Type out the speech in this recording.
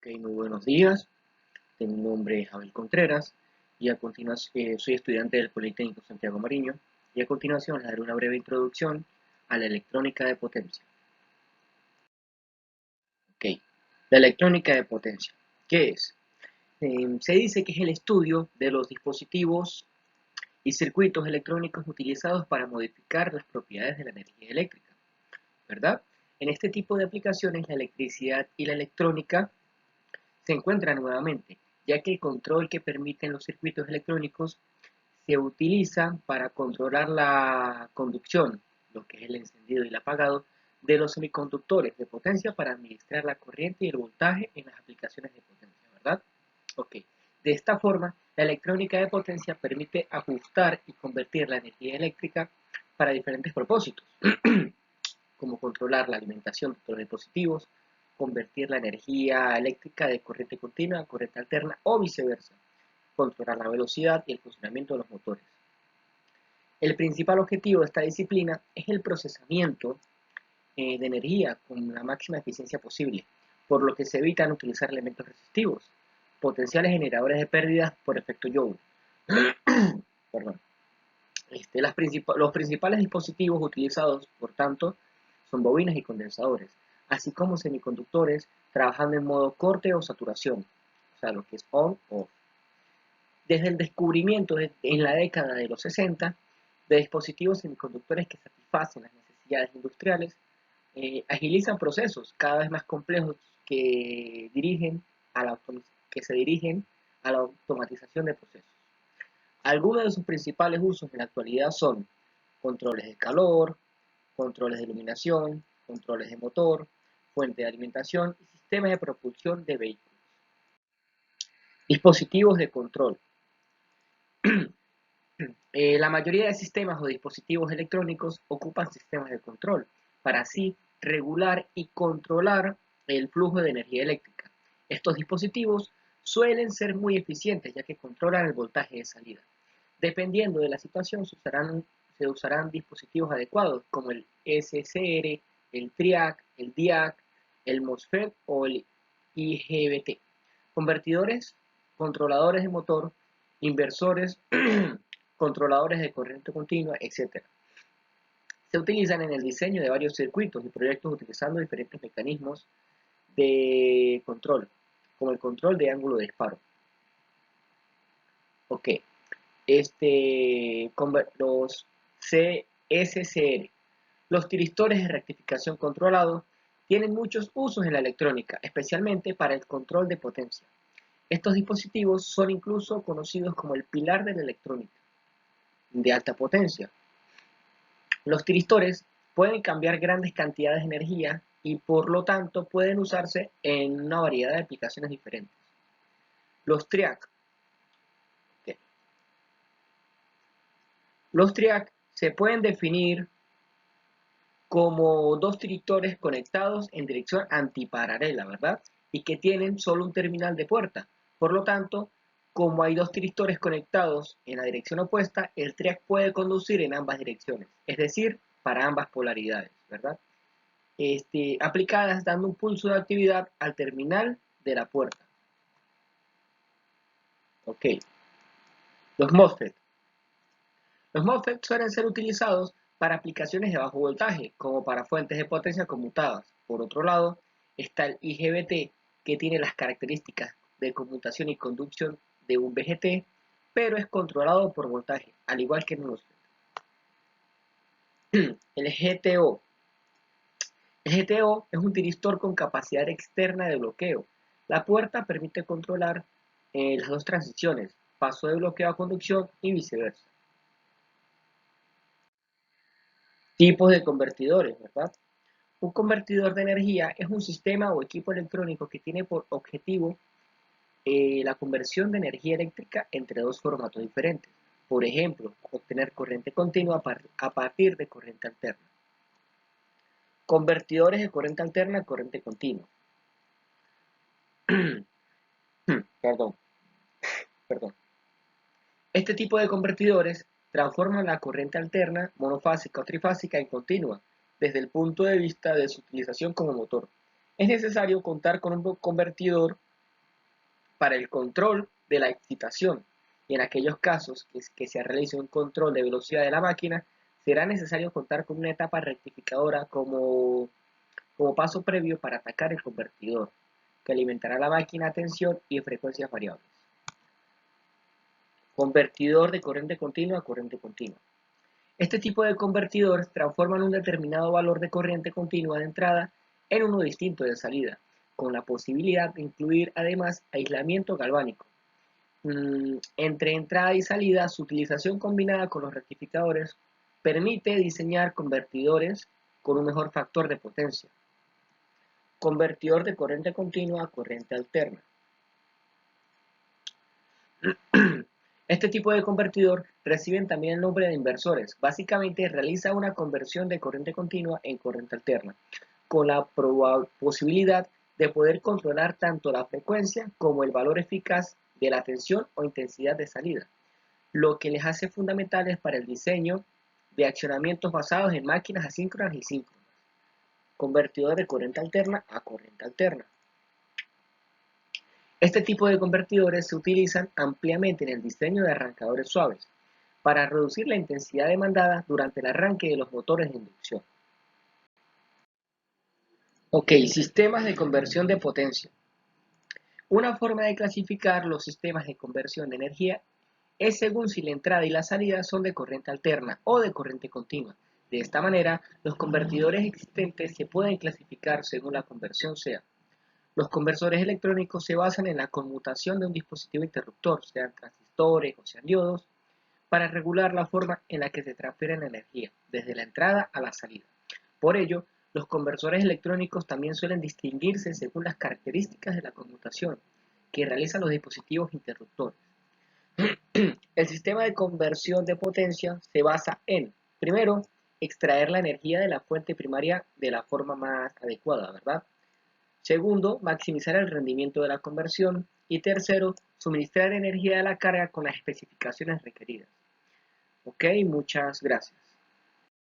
Ok, muy buenos días. Mi nombre es Abel Contreras y a continuación soy estudiante del Politécnico Santiago Mariño y a continuación les daré una breve introducción a la electrónica de potencia. Ok, la electrónica de potencia. ¿Qué es? Se dice que es el estudio de los dispositivos y circuitos electrónicos utilizados para modificar las propiedades de la energía eléctrica, ¿verdad? En este tipo de aplicaciones la electricidad y la electrónica se encuentra nuevamente, ya que el control que permiten los circuitos electrónicos se utiliza para controlar la conducción, lo que es el encendido y el apagado, de los semiconductores de potencia para administrar la corriente y el voltaje en las aplicaciones de potencia, ¿verdad? Ok. De esta forma, la electrónica de potencia permite ajustar y convertir la energía eléctrica para diferentes propósitos, como controlar la alimentación de los dispositivos, convertir la energía eléctrica de corriente continua a corriente alterna o viceversa, controlar la velocidad y el funcionamiento de los motores. El principal objetivo de esta disciplina es el procesamiento de energía con la máxima eficiencia posible, por lo que se evitan utilizar elementos resistivos, potenciales generadores de pérdidas por efecto Joule. Perdón. Los principales dispositivos utilizados, por tanto, son bobinas y condensadores, así como semiconductores trabajando en modo corte o saturación, o sea, lo que es on-off. Desde el descubrimiento en la década de los 60 de dispositivos semiconductores que satisfacen las necesidades industriales, agilizan procesos cada vez más complejos que se dirigen a la automatización de procesos. Algunos de sus principales usos en la actualidad son controles de calor, controles de iluminación, controles de motor, fuente de alimentación y sistemas de propulsión de vehículos. Dispositivos de control. La mayoría de sistemas o dispositivos electrónicos ocupan sistemas de control para así regular y controlar el flujo de energía eléctrica. Estos dispositivos suelen ser muy eficientes ya que controlan el voltaje de salida. Dependiendo de la situación, se usarán dispositivos adecuados como el SCR, el TRIAC, el DIAC, el MOSFET o el IGBT. Convertidores, controladores de motor, inversores, controladores de corriente continua, etc. Se utilizan en el diseño de varios circuitos y proyectos utilizando diferentes mecanismos de control, como el control de ángulo de disparo. Ok, los CSCR, los tiristores de rectificación controlado, tienen muchos usos en la electrónica, especialmente para el control de potencia. Estos dispositivos son incluso conocidos como el pilar de la electrónica de alta potencia. Los tiristores pueden cambiar grandes cantidades de energía y por lo tanto pueden usarse en una variedad de aplicaciones diferentes. Los TRIAC. Okay. Los TRIAC se pueden definir como dos tiristores conectados en dirección antiparalela, ¿verdad? Y que tienen solo un terminal de puerta. Por lo tanto, como hay dos tiristores conectados en la dirección opuesta, el TRIAC puede conducir en ambas direcciones, es decir, para ambas polaridades, ¿verdad? Aplicadas dando un pulso de actividad al terminal de la puerta. Ok. Los MOSFET. Los MOSFET suelen ser utilizados para aplicaciones de bajo voltaje, como para fuentes de potencia conmutadas. Por otro lado, está el IGBT, que tiene las características de conmutación y conducción de un VGT, pero es controlado por voltaje, al igual que en un MOSFET. El GTO. El GTO es un tiristor con capacidad externa de bloqueo. La puerta permite controlar las dos transiciones, paso de bloqueo a conducción y viceversa. Tipos de convertidores, ¿verdad? Un convertidor de energía es un sistema o equipo electrónico que tiene por objetivo la conversión de energía eléctrica entre dos formatos diferentes. Por ejemplo, obtener corriente continua a partir de corriente alterna. Convertidores de corriente alterna a corriente continua. Perdón. Este tipo de convertidores transforman la corriente alterna, monofásica o trifásica en continua, desde el punto de vista de su utilización como motor. Es necesario contar con un convertidor para el control de la excitación, y en aquellos casos que se realice un control de velocidad de la máquina, será necesario contar con una etapa rectificadora como paso previo para atacar el convertidor, que alimentará la máquina a tensión y frecuencias variables. Convertidor de corriente continua a corriente continua. Este tipo de convertidores transforman un determinado valor de corriente continua de entrada en uno distinto de salida, con la posibilidad de incluir además aislamiento galvánico. Entre entrada y salida, su utilización combinada con los rectificadores permite diseñar convertidores con un mejor factor de potencia. Convertidor de corriente continua a corriente alterna. Este tipo de convertidor reciben también el nombre de inversores. Básicamente realiza una conversión de corriente continua en corriente alterna, con la posibilidad de poder controlar tanto la frecuencia como el valor eficaz de la tensión o intensidad de salida, lo que les hace fundamentales para el diseño de accionamientos basados en máquinas asíncronas y síncronas. Convertidor de corriente alterna a corriente alterna. Este tipo de convertidores se utilizan ampliamente en el diseño de arrancadores suaves, para reducir la intensidad demandada durante el arranque de los motores de inducción. Ok, sistemas de conversión de potencia. Una forma de clasificar los sistemas de conversión de energía es según si la entrada y la salida son de corriente alterna o de corriente continua. De esta manera, los convertidores existentes se pueden clasificar según la conversión sea. Los conversores electrónicos se basan en la conmutación de un dispositivo interruptor, sean transistores o sean diodos, para regular la forma en la que se transfiere la energía, desde la entrada a la salida. Por ello, los conversores electrónicos también suelen distinguirse según las características de la conmutación que realizan los dispositivos interruptores. El sistema de conversión de potencia se basa en, primero, extraer la energía de la fuente primaria de la forma más adecuada, ¿verdad? Segundo, maximizar el rendimiento de la conversión. Y tercero, suministrar energía de la carga con las especificaciones requeridas. Ok, muchas gracias.